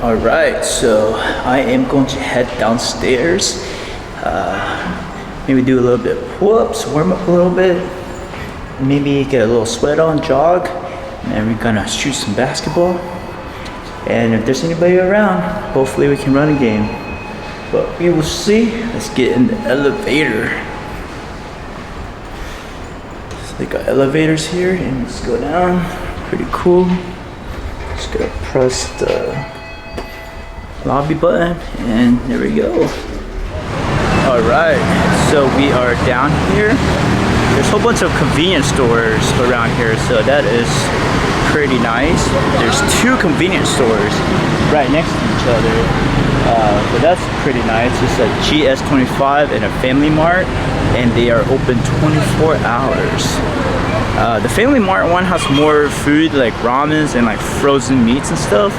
Alright, so I am going to head downstairs. Maybe do a little bit of pull-ups, warm up a little bit. Maybe get a little sweat on, jog. And then we're gonna shoot some basketball. And if there's anybody around, hopefully we can run a game. But we will see. Let's get in the elevator. So they got elevators here, and let's go down. Pretty cool. Just gotta press the lobby button, and there we go. All right, so we are down here. There's a whole bunch of convenience stores around here, so that is pretty nice. There's 2 convenience stores right next to each other, but that's pretty nice. It's a GS25 and a Family Mart, and they are open 24 hours. The Family Mart one has more food like ramens and like frozen meats and stuff,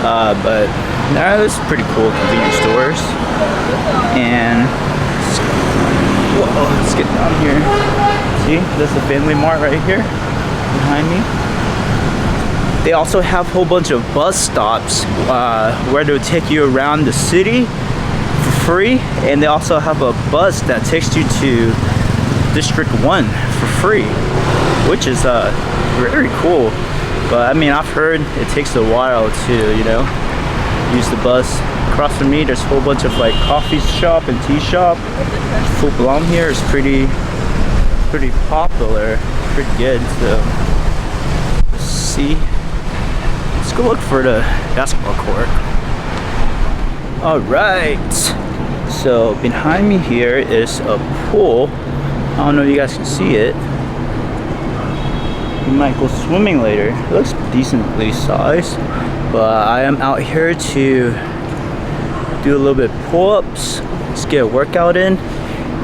but that's pretty cool convenience stores. And let's get down here. See, there's the Family Mart right here behind me. They also have a whole bunch of bus stops where they'll take you around the city for free, and they also have a bus that takes you to District 1 for free, which is very cool. But I mean, I've heard it takes a while to, you know, use the bus. Across from me, there's a whole bunch of like coffee shop and tea shop. Food Blom here is pretty popular, pretty good. So let's see. Let's go look for the basketball court. All right. So behind me here is a pool. I don't know if you guys can see it. We might go swimming later. It looks decently sized, but I am out here to do a little bit of pull-ups. Let's get a workout in.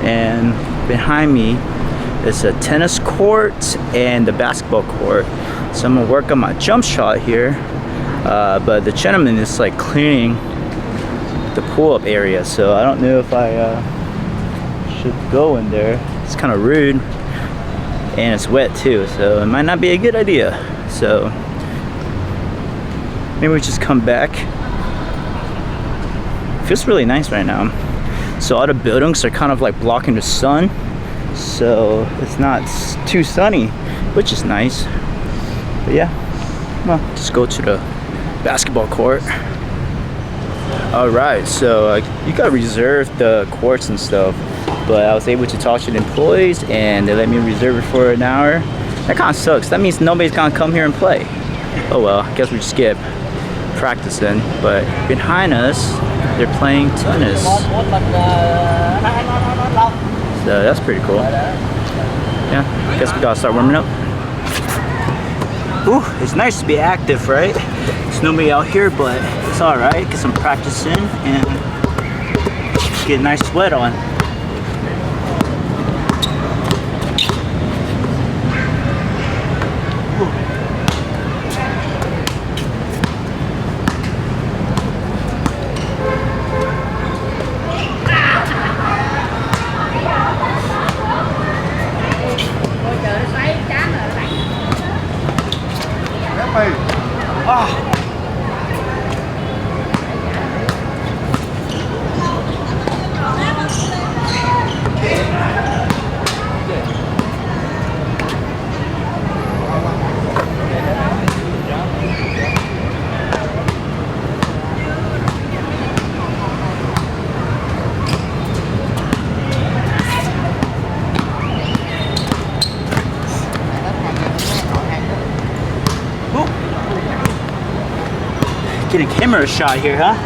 And behind me is a tennis court and the basketball court. So I'm gonna work on my jump shot here. But the gentleman is like cleaning the pull-up area, so I don't know if I should go in there. It's kind of rude, and it's wet too, so it might not be a good idea. So maybe we just come back. It feels really nice right now. So all the buildings are kind of like blocking the sun, so it's not too sunny, which is nice. But yeah, well, just go to the basketball court. All right, so you gotta reserve the courts and stuff, but I was able to talk to the employees and they let me reserve it for an hour. That kind of sucks. That means nobody's gonna come here and play. Oh well, I guess we just skip practice then. But behind us, they're playing tennis. So that's pretty cool. Yeah, I guess we gotta start warming up. Ooh, it's nice to be active, right? There's nobody out here, but it's all right. Get some practice in and get a nice sweat on. Get a camera shot here, huh?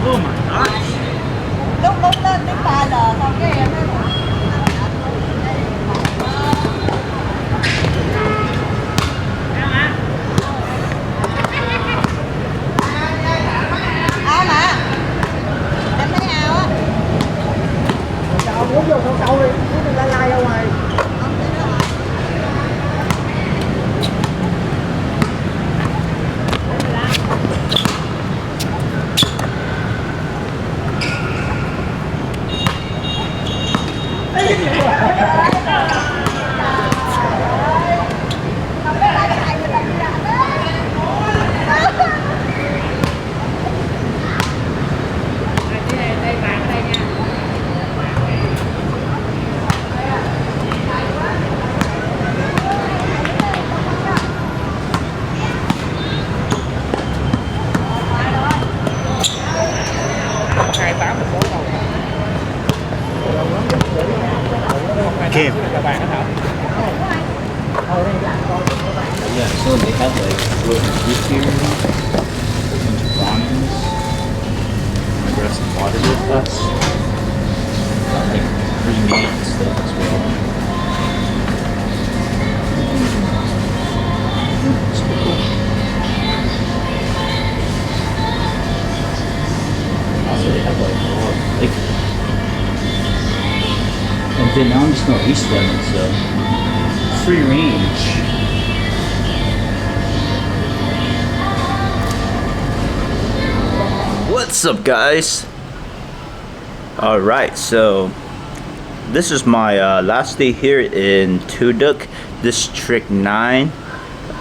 Oh my gosh. Lúc lên đến 3 giờ thôi cái em have like frozen juice here, a bunch of ramens. I'm gonna grab some water real fast. Got like pre-made and stuff as well. It's pretty cool. Also, they have like a lot, like in Vietnam, there's no East lemon, so free range. What's up, guys? All right, so this is my last day here in Duẩn, District 9.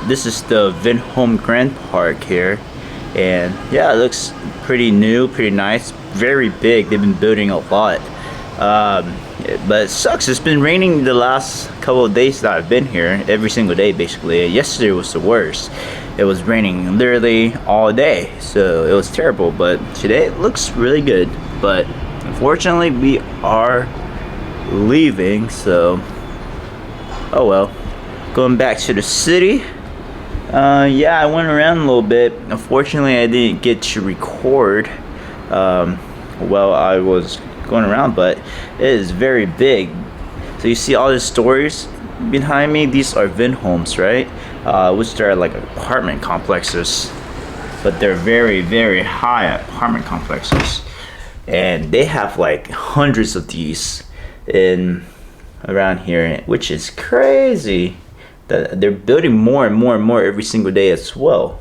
This is the Vinhome Grand Park here, and yeah, it looks pretty new, pretty nice, very big. They've been building a lot, but it sucks. It's been raining the last couple of days that I've been here, every single day basically. Yesterday was the worst. It was raining literally all day, so it was terrible. But today it looks really good, but unfortunately we are leaving, so oh well. Going back to the city. Yeah, I went around a little bit. Unfortunately, I didn't get to record while I was going around, but it is very big. So you see all the stores behind me. These are Vinhomes, right? Which are like apartment complexes, but they're very, very high apartment complexes, and they have like hundreds of these in around here, which is crazy. That they're building more and more and more every single day as well.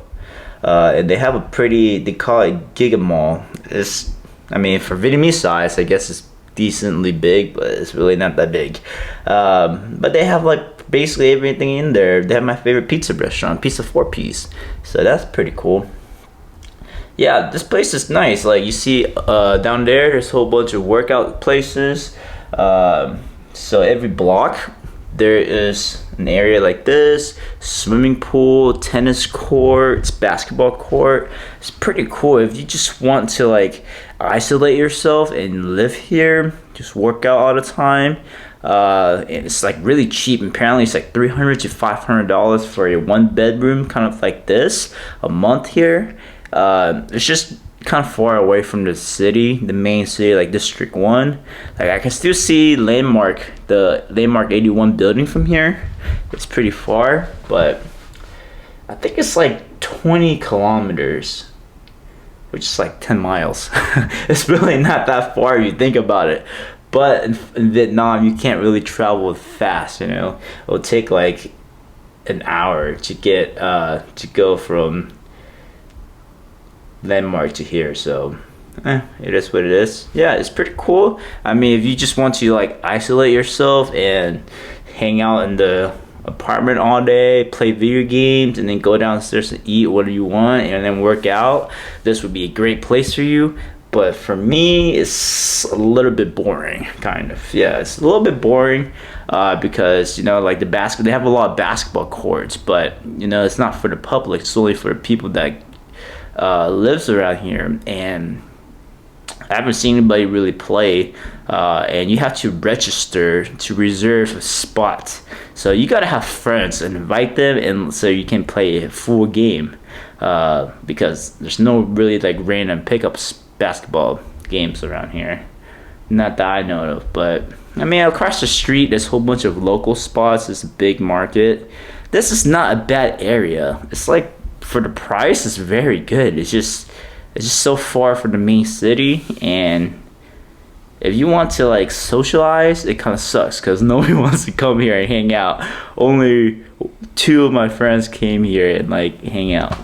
And they have a pretty, they call it Giga Mall. It's, I mean, for Vietnamese size, I guess it's decently big, but it's really not that big. But they have like basically everything in there. They have my favorite pizza restaurant, Pizza 4-Piece. So that's pretty cool. Yeah, this place is nice. Like you see down there, there's a whole bunch of workout places. So every block there is an area like this, swimming pool, tennis courts, basketball court. It's pretty cool if you just want to like isolate yourself and live here, just work out all the time. And it's like really cheap. Apparently it's like $300 to $500 for a 1-bedroom kind of like this a month here. It's just kind of far away from the city, the main city, like District 1. Like I can still see the Landmark 81 building from here. It's pretty far, but I think it's like 20 kilometers, which is like 10 miles. It's really not that far if you think about it. But in Vietnam, you can't really travel fast, you know. It'll take like an hour to get to go from Landmark to here, so it is what it is. Yeah, it's pretty cool. I mean, if you just want to like isolate yourself and hang out in the apartment all day, play video games, and then go downstairs and eat what you want and then work out, this would be a great place for you. But for me, it's a little bit boring, kind of. Yeah, it's a little bit boring because, you know, like they have a lot of basketball courts, but, you know, it's not for the public. It's only for the people that lives around here, and I haven't seen anybody really play. And you have to register to reserve a spot. So you gotta have friends and invite them, and so you can play a full game. Because there's no really like random pickups basketball games around here, not that I know of. But I mean, across the street there's a whole bunch of local spots. It's a big market. This is not a bad area. It's like, for the price, it's very good. It's just so far from the main city, and if you want to like socialize, it kind of sucks because nobody wants to come here and hang out. Only 2 of my friends came here and like hang out,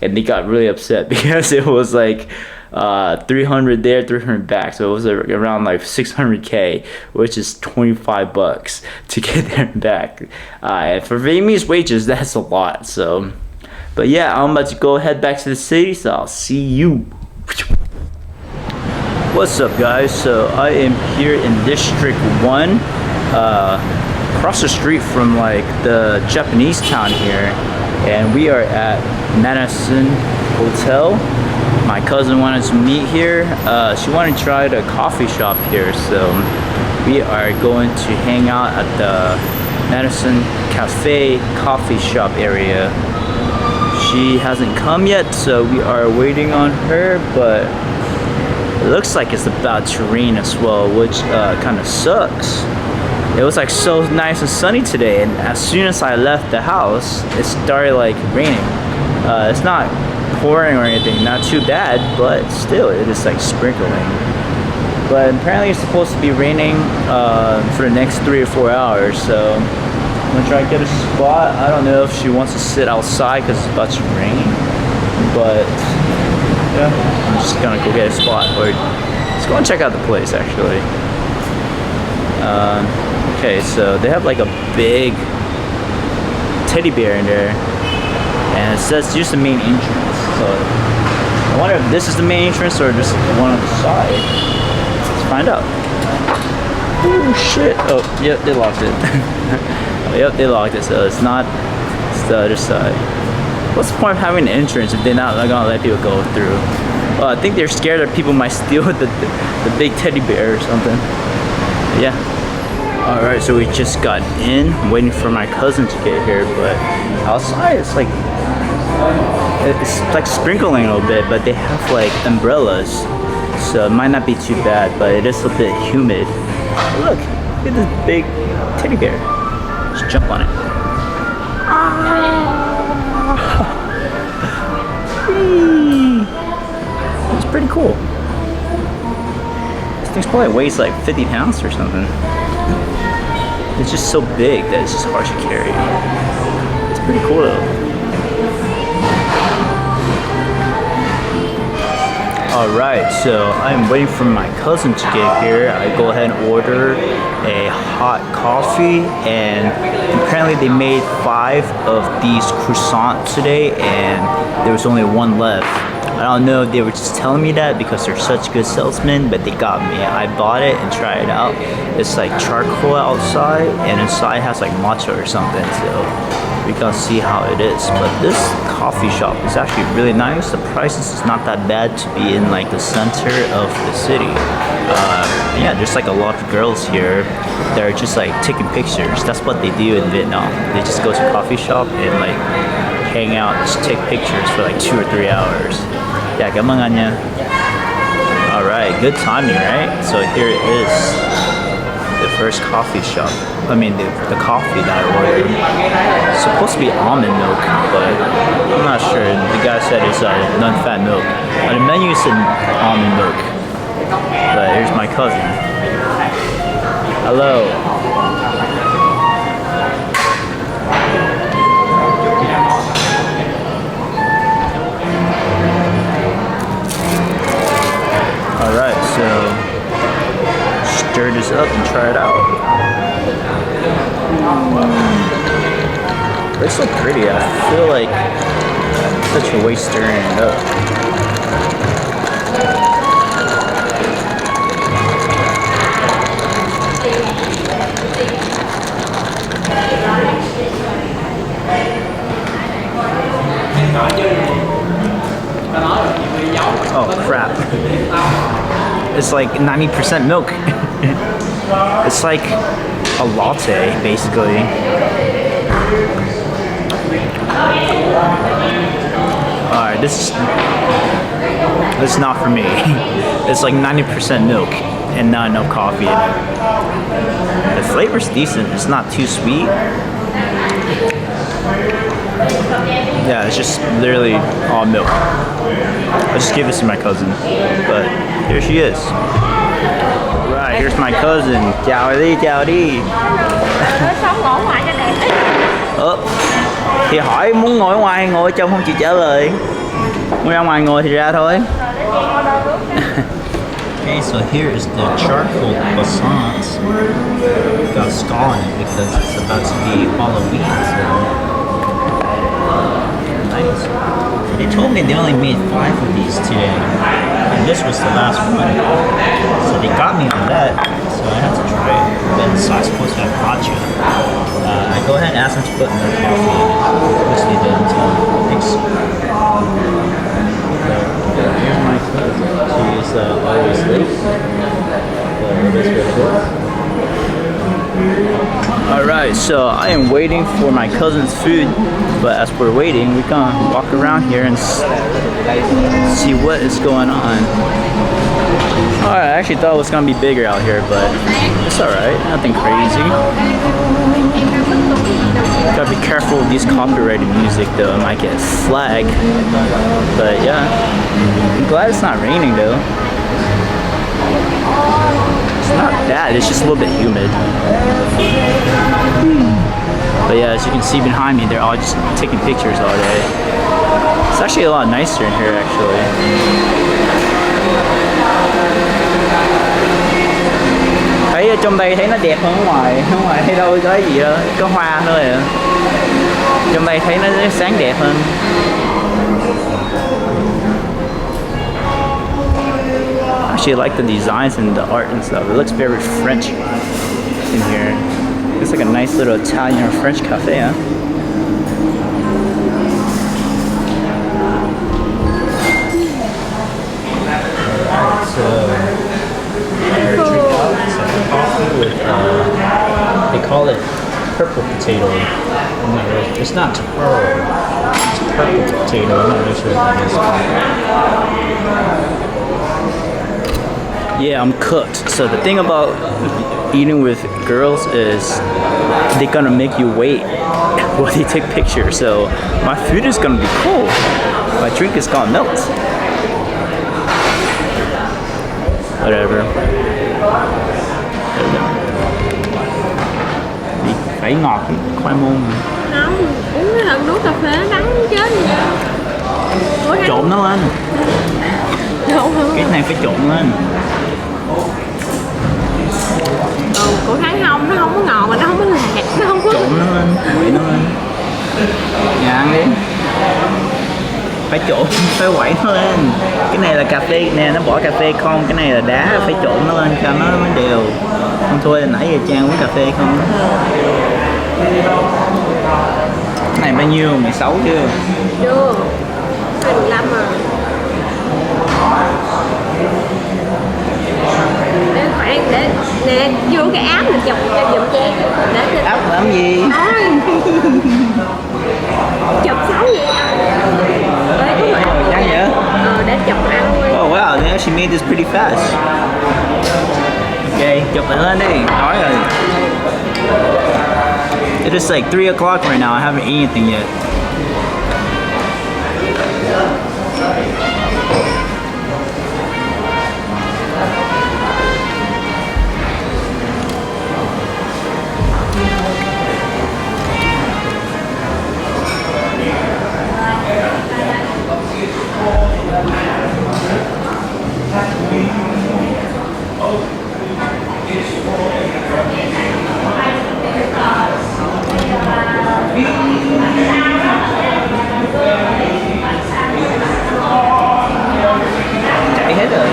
and they got really upset because it was like 300 there, 300 back, so it was around like 600k, which is $25 to get there and back. And for Vietnamese wages, that's a lot. So, but yeah, I'm about to go head back to the city, so I'll see you. What's up, guys? So I am here in District 1, across the street from like the Japanese town here, and we are at Madison Hotel. My cousin wanted to meet here. She wanted to try the coffee shop here, so we are going to hang out at the Madison Cafe coffee shop area. She hasn't come yet, so we are waiting on her, but it looks like it's about to rain as well, which kind of sucks. It was like so nice and sunny today, and as soon as I left the house, it started like raining. It's not pouring or anything, not too bad, but still, it is like sprinkling. But apparently it's supposed to be raining for the next 3 or 4 hours, so I'm gonna try to get a spot. I don't know if she wants to sit outside because it's about to rain, but yeah, I'm just gonna go get a spot, or let's go and check out the place actually. Okay, so they have like a big teddy bear in there, and it says just the main entrance. So I wonder if this is the main entrance or just one on the side. Let's find out. Oh shit! Oh, yep, they locked it. Yep, they locked it, so it's not, it's the other side. What's the point of having an entrance if they're not gonna let people go through? Well, I think they're scared that people might steal the big teddy bear or something. Yeah. Alright, so we just got in, waiting for my cousin to get here, but outside it's like sprinkling a little bit, but they have like umbrellas, so it might not be too bad, but it is a bit humid. Look at this big teddy bear. Just jump on it. It's pretty cool. This thing's probably weighs like 50 pounds or something. It's just so big that it's just hard to carry. It's pretty cool though. Alright, so I'm waiting for my cousin to get here. I go ahead and order a hot coffee, and apparently they made 5 of these croissants today and there was only 1 left. I don't know if they were just telling me that because they're such good salesmen, but they got me. I bought it and tried it out. It's like charcoal outside, and inside has like matcha or something, so we can see how it is. But this coffee shop is actually really nice. The prices is not that bad to be in like the center of the city. Yeah, there's like a lot of girls here that are just like taking pictures. That's what they do in Vietnam. They just go to a coffee shop and like hang out, just take pictures for like 2 or 3 hours. Yeah, cảm ơn anh nha. Alright, good timing, right? So here it is, the first coffee shop. I mean, the coffee that I ordered. It's supposed to be almond milk, but I'm not sure. The guy said it's non-fat milk. On the menu it said almond milk. But here's my cousin. Hello. Alright, so stir this up and try it out. It's so pretty. I feel like such a waste stirring it up. Oh crap. It's like 90% milk. It's like a latte, basically. Alright, this is not for me. It's like 90% milk and not enough coffee in it. The flavor's decent, it's not too sweet. Yeah, it's just literally all milk. I'll just give this to my cousin, but here she is. Right, here's my cousin. Chào đi, chào đi. Thì hỏi muốn ngồi ở ngoài hay ngồi ở trong không chịu trả lời. Muốn ra ngoài ngồi thì ra thôi. Okay, so here is the charcoal croissants. Got skull in it because it's about to be Halloween. Nice. They told me they only made 5 of these today, and this was the last one. So they got me on that, so I had to try it. But it's supposed to have matcha. I go ahead and ask them to put more coffee in it, which they didn't. Thanks. Here's my cousin. She is always late, but it is what it is. Alright, so I am waiting for my cousin's food, but as we're waiting, we're gonna walk around here and see what is going on. Alright, I actually thought it was gonna be bigger out here, but it's alright, nothing crazy. Gotta be careful with these copyrighted music though, it might get flagged. But yeah, I'm glad it's not raining though. It's not bad, it's just a little bit humid. But yeah, as you can see behind me, they're all just taking pictures all day. It's actually a lot nicer in here actually. Thấy ở trong đây thấy nó đẹp hơn ở ngoài thấy đâu có gì đâu, có hoa thôi à. Trong đây thấy nó sáng đẹp hơn. I actually like the designs and the art and stuff. It looks very French in here. It's like a nice little Italian or French cafe, huh? With, they call it purple potato. I'm not really, it's not pearl, it's purple potato. I'm not really sure what that is. Yeah, I'm cooked. So the thing about eating with girls is they're gonna make you wait while they take pictures. So my food is gonna be cold. My drink is gonna melt. Whatever. Phải ngọt, khoai môn. Không, uống cái hạt nước cà phê đắng chết gì vậy? Trộn nó lên. Cái này phải trộn lên. Của Thái không, nó không có ngọt mà nó không có lạc, nó không có. Trộn nó lên, quậy nó lên. Nhà ăn đi. Phải trộn, phải quậy nó lên. Cái này là cà phê nè, nó bỏ cà phê không, cái này là đá, phải trộn nó lên cho nó mới đều. Không thôi nãy giờ Trang uống cà phê không? Cái này bao nhiêu? 16 chưa? Chưa, 15 rồi. Để khoảng để nè vô cái áo mình chụp cho giùm Trang. Áo làm gì? Chụp xấu vậy. Nhanh vậy? Để chụp ăn luôn. Oh wow, they actually made this pretty fast. Okay, chụp lại lên đi. Nói rồi. It is like 3 o'clock right now. I haven't eaten anything yet. Chạy hết rồi.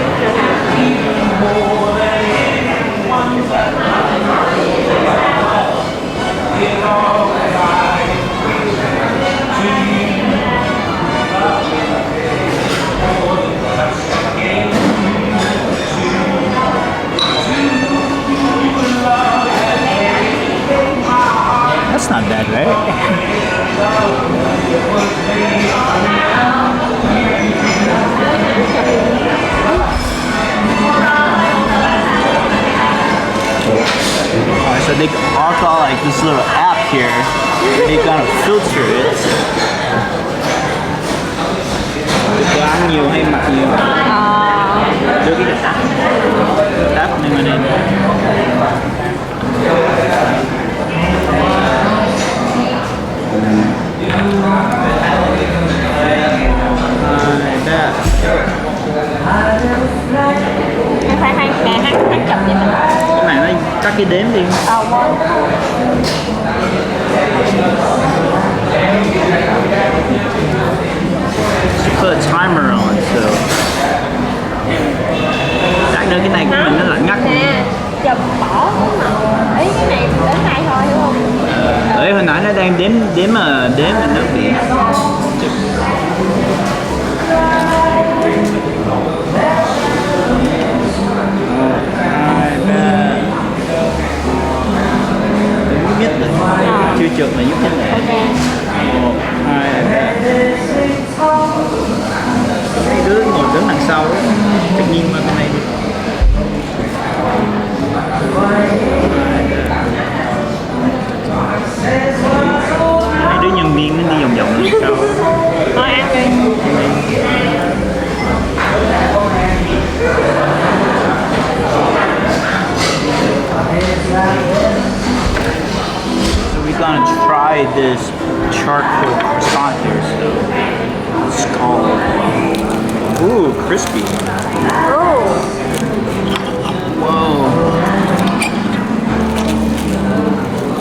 That's not bad, right? Alright, so they all got like this little app here. They gotta filter it. Có ăn nhiều hay mặc nhiều? Đưa cái app này lên. Phải nè, chụp với mình. Cái này nó cắt cái đếm đi. Put a timer on, so. Chắc nữa cái này của mình nó lạnh ngắt. Nè, chụp bỏ cái này đến đây thôi hiểu không? Đấy, hồi nãy nó đang đếm mà nó bị. Chưa trượt mà giúp em nè. 1, 2, 3. Mấy đứa ngồi đứng đằng sau đó. Tự nhiên mà bên này đi. Mấy đứa nhân viên nó đi vòng vòng đằng sau. Thôi ăn đi. So we're gonna try this charcoal croissant here. So it's called. Ooh, crispy. Oh. Whoa.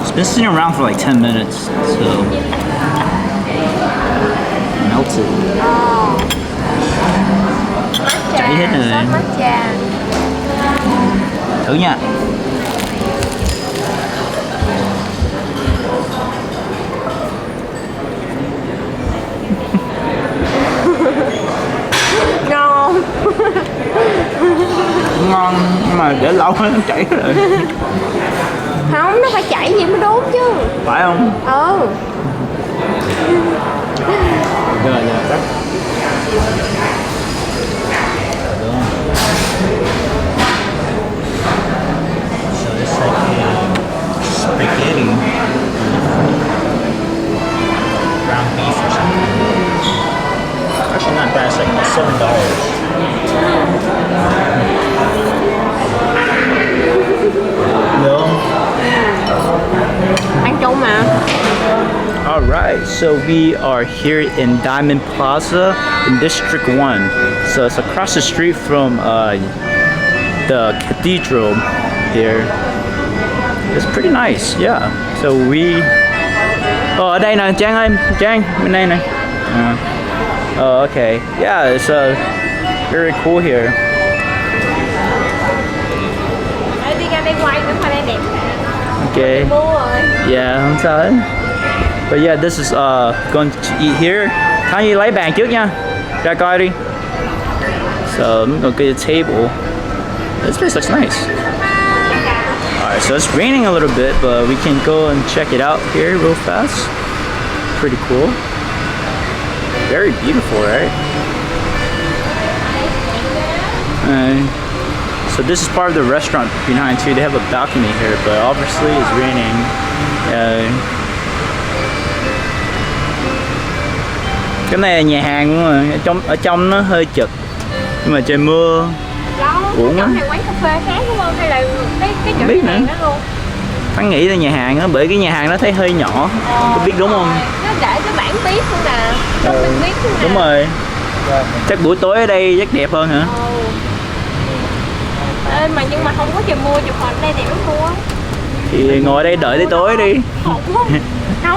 It's been sitting around for like 10 minutes, so melted. Cháy hết rồi. Sốt matcha. Thử nha. Ngon. Ngon nhưng mà để lâu nó chảy rồi. Không, nó phải chảy vậy mới đúng chứ. Phải không? Ừ. Rồi cắt. So it's like a spaghetti, ground beef or something. Actually not bad, it's like $7. Được không? Ăn chung mà. Alright, so we are here in Diamond Plaza in District 1. So it's across the street from the cathedral here. It's pretty nice, yeah. So we... ở đây nè, Trang ơi, Trang, bên đây nè. Okay. Yeah, it's very cool here. Đi ra đây quay nữa mà đây đẹp. Okay. Mua rồi. Yeah, không sao hết. But yeah, this is going to eat here. Thằng Nhi lấy bàn trước nha. Ra coi đi. So I'm gonna get a table. This place looks nice. Alright, so it's raining a little bit, but we can go and check it out here real fast. Pretty cool. Very beautiful, right? So this is part of the restaurant behind too. They have a balcony here, but obviously it's raining. Cái này là nhà hàng đúng rồi. Ở trong nó hơi chật, nhưng mà trời mưa. Đó, uổng chỗ á. này quán cà phê khác đúng không? Hay là cái chỗ Biết nhà hàng nữa. đó luôn? Hắn nghĩ là nhà hàng á, bởi cái nhà hàng nó thấy hơi nhỏ. Có biết đúng không? Nó để cái bảng biết luôn nè. Không mình biết luôn nè. Đúng rồi. Chắc buổi tối ở đây chắc đẹp hơn hả? Ê, mà nhưng mà không có trời mưa, chụp hình đây đẹp lắm luôn á. Thì ngồi đây đợi tới tối đi. Không,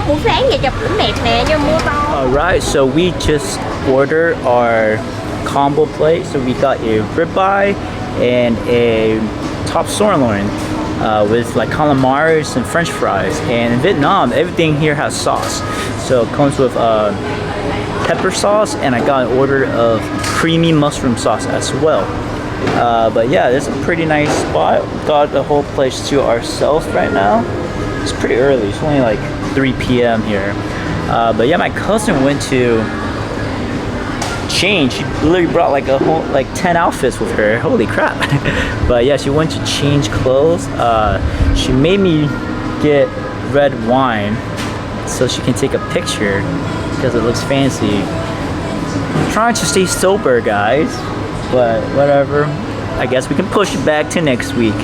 buổi sáng vậy chụp cũng đẹp nè, nhưng mưa to. Alright, so we just ordered our combo plate. So we got a ribeye and a top sirloin with like calamari and French fries. And in Vietnam, everything here has sauce. So it comes with pepper sauce, and I got an order of creamy mushroom sauce as well. But yeah, it's a pretty nice spot. Got the whole place to ourselves right now. It's pretty early. It's only like 3 p.m. here. But yeah, my cousin went to change. She literally brought like a whole 10 outfits with her. Holy crap! But yeah, she went to change clothes. She made me get red wine so she can take a picture because it looks fancy. I'm trying to stay sober, guys, but whatever. I guess we can push it back to next week.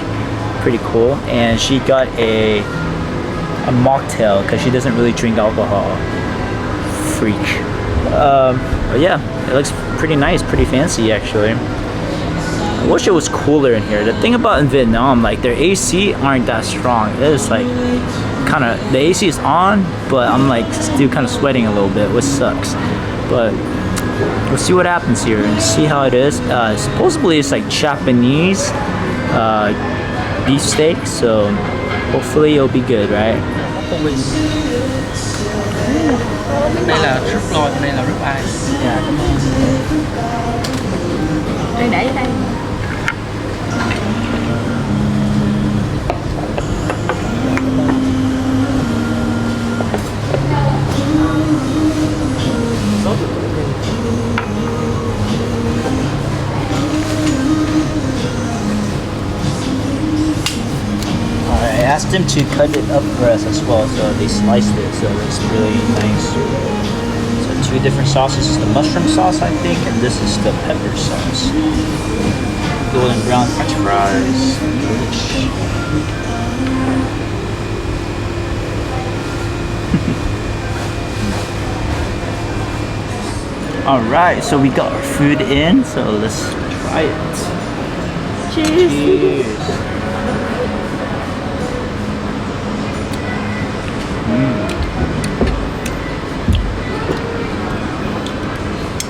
Pretty cool. And she got a mocktail because she doesn't really drink alcohol. Freak. But yeah, it looks pretty nice, pretty fancy actually. I wish it was cooler in here. The thing about in Vietnam, like their AC aren't that strong. It's like kind of, the AC is on, but I'm like still kind of sweating a little bit, which sucks. But we'll see what happens here and see how it is. Supposedly it's like Japanese beef steak, so hopefully it'll be good, right? Đây là sirloin, đây là ribeye. Yeah. Đây để đây. them to cut it up for us as well, so they sliced it, so it's really nice. So 2 different sauces, the mushroom sauce I think, and this is the pepper sauce. Golden brown french fries. Alright, so we got our food in, so let's try it. Cheers. Cheers.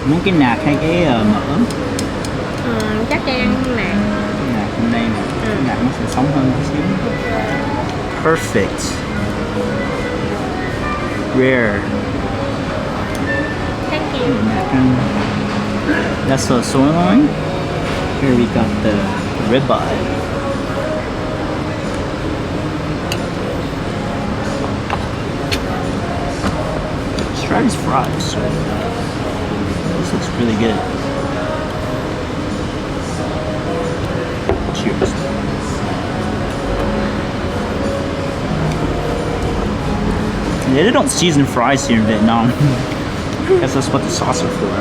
Muốn cái nạc hay cái mỡ? Chắc cho ăn nè. Nạc bên đây nè, cái nạc nó sẽ sống hơn một xíu. Perfect. Rare. Thank you. That's the sirloin. Here we got the ribeye. Let's try these fries. This looks really good. Cheers. Yeah, they don't season fries here in Vietnam. Guess that's what the sauce are for.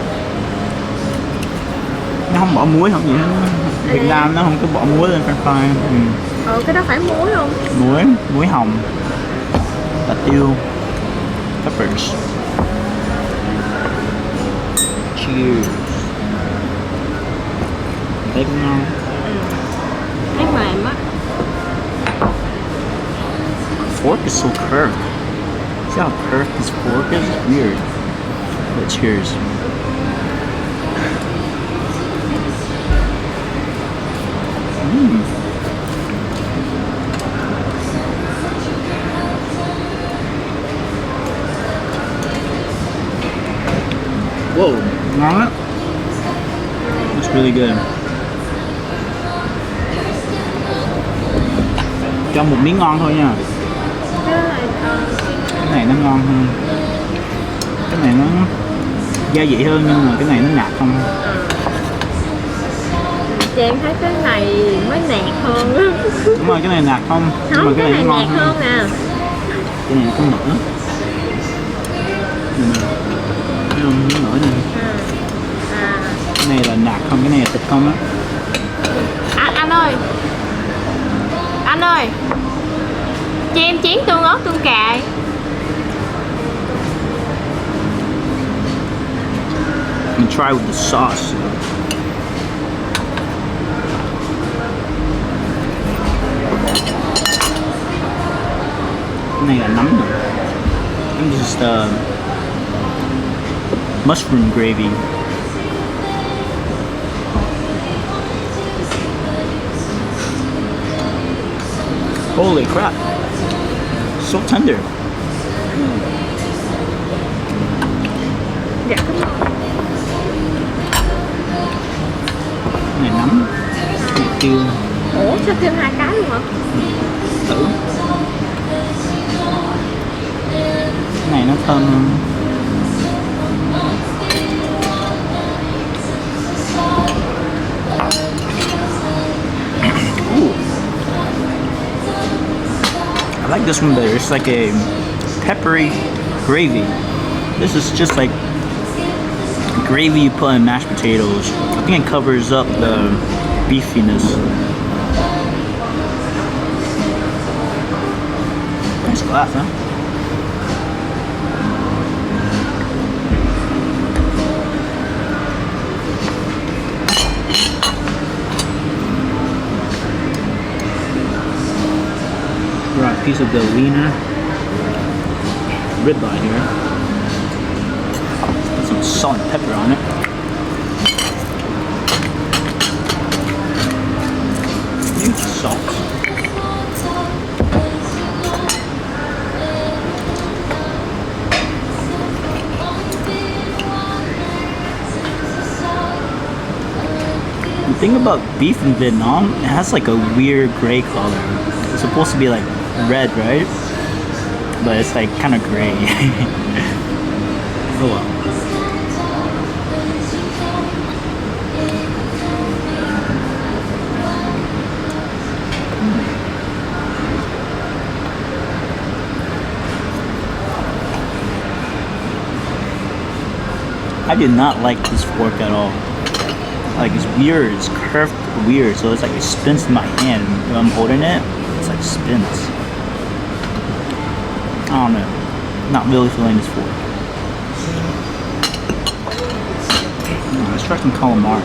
Nó không bỏ muối không gì hết. Việt Nam nó không có bỏ muối lên french fry. Cái đó phải muối không? Muối hồng, hạt tiêu, peppers. Cheers. Thấy cũng ngon. Thấy mềm á. Fork is so curved. See how curved this fork is? It's weird. But cheers. Whoa, ngon á. It's really good. Cho một miếng ngon thôi nha. Cái này nó ngon hơn. Cái này nó gia vị hơn nhưng mà cái này nó nạc không. Chị em thấy cái này mới nạc hơn á. Đúng rồi, cái này nạc không. Nhưng mà Không, cái này ngon nạc hơn nè. Cái này có mỡ. Thấy không? Nó mỡ này. Cái này là nạc không, cái này là thịt không á. Anh ơi. Anh ơi. Cho em chén tương ớt tương cà. And try with the sauce. Cái này là nấm nữa. This is the mushroom gravy. Holy crap! So tender. Dạ đúng rồi. Cái này nấm, cái này tiêu. Ủa sao thêm 2 cái luôn hả? Thử. Cái này nó thơm hơn. I like this one better. It's like a peppery gravy. This is just like gravy you put in mashed potatoes. I think it covers up the beefiness. Nice glass, huh? Got a piece of the wiener ribeye here. Put some salt and pepper on it. Huge salt. The thing about beef in Vietnam, it has like a weird gray color. It's supposed to be like red, right? But it's like kind of gray. Oh well. I do not like this fork at all. Like it's weird, it's curved weird, so it's like it spins in my hand. When I'm holding it, it's like spins. I don't know. Not really feeling this fork. Let's try some calamari.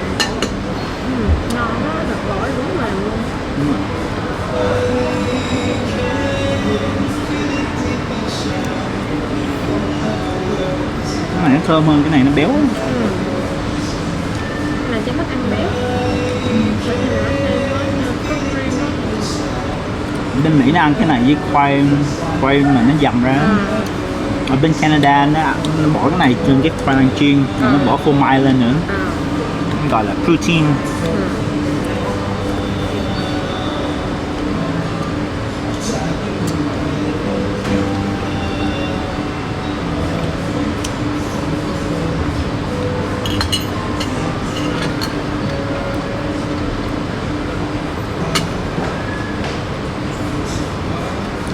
Ngon đó, thật gỏi đúng mềm luôn. Cái này nó thơm hơn, cái này nó béo. Này cho thích ăn béo. Bên Mỹ nó ăn cái này với khoai mà nó dầm ra. Ở bên Canada nó bỏ cái này trên cái khoai lang chiên, nó bỏ phô mai lên nữa. Gọi là protein.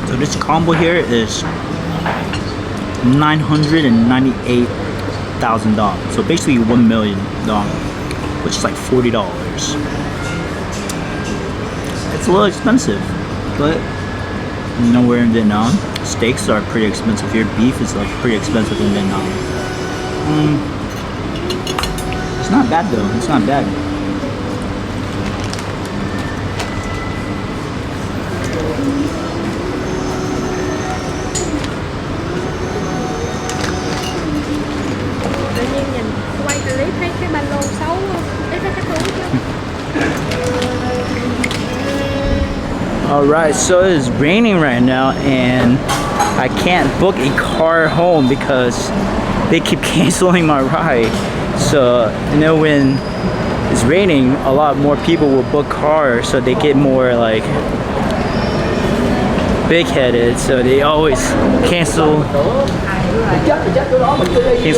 So this combo here is $998,000. So basically $1 million, which is like $40. It's a little expensive, but nowhere in Vietnam, steaks are pretty expensive here. Beef is like pretty expensive in Vietnam. It's not bad though. It's not bad. Quay clip thấy cái ba lô xấu, thấy cái túi chứ. Alright, so it's raining right now and I can't book a car home because they keep canceling my ride. So, you know, when it's raining, a lot more people will book cars, so they get more like big-headed, so they always cancel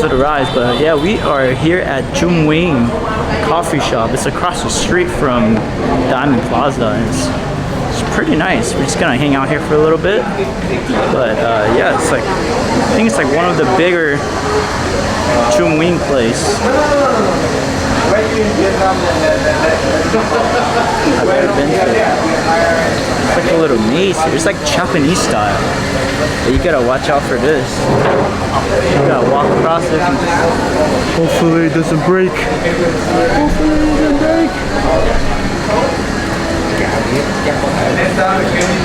the rides. But yeah, we are here at Duẩn coffee shop. It's across the street from Diamond Plaza, and it's pretty nice. We're just gonna hang out here for a little bit. But yeah, it's like, I think it's like one of the bigger Duẩn place. I've never been to it. It's like a little maze here. It's like Japanese style. But you gotta watch out for this. You gotta walk across it. Hopefully it doesn't break. Hopefully it doesn't break.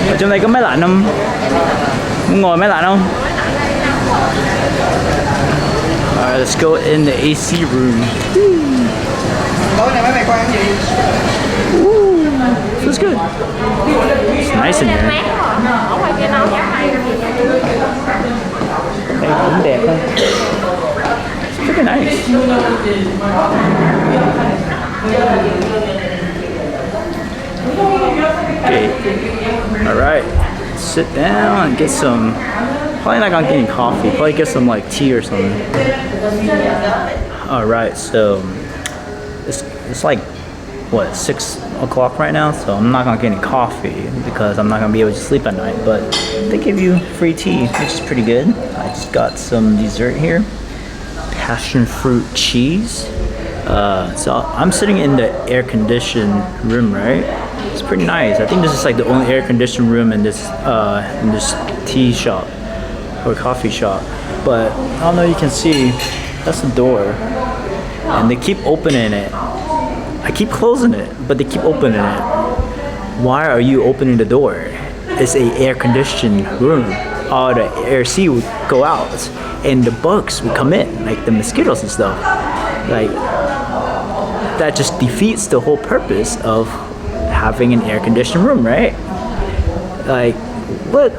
Ở trong này có máy lạnh không? Muốn ngồi máy lạnh không? Alright, let's go in the AC room. Tối nay mấy mày coi ăn gì? Feels good. It's nice in here. Ở ngoài kia nóng giá này. Đây cũng đẹp thôi. It's pretty nice. Okay. Alright. Sit down and get some. Probably not gonna get any coffee. Probably get some like tea or something. Alright, so it's like what, 6 o'clock right now, so I'm not gonna get any coffee because I'm not gonna be able to sleep at night, but they give you free tea, which is pretty good. I just got some dessert here, passion fruit cheese. So I'm sitting in the air-conditioned room, right? It's pretty nice. I think this is like the only air-conditioned room in this tea shop or coffee shop. But I don't know, you can see that's the door, and they keep opening it. I keep closing it, but they keep opening it. Why are you opening the door? It's a air-conditioned room. All the air would go out, and the bugs would come in, like the mosquitoes and stuff. Like that just defeats the whole purpose of having an air-conditioned room, right? Like what?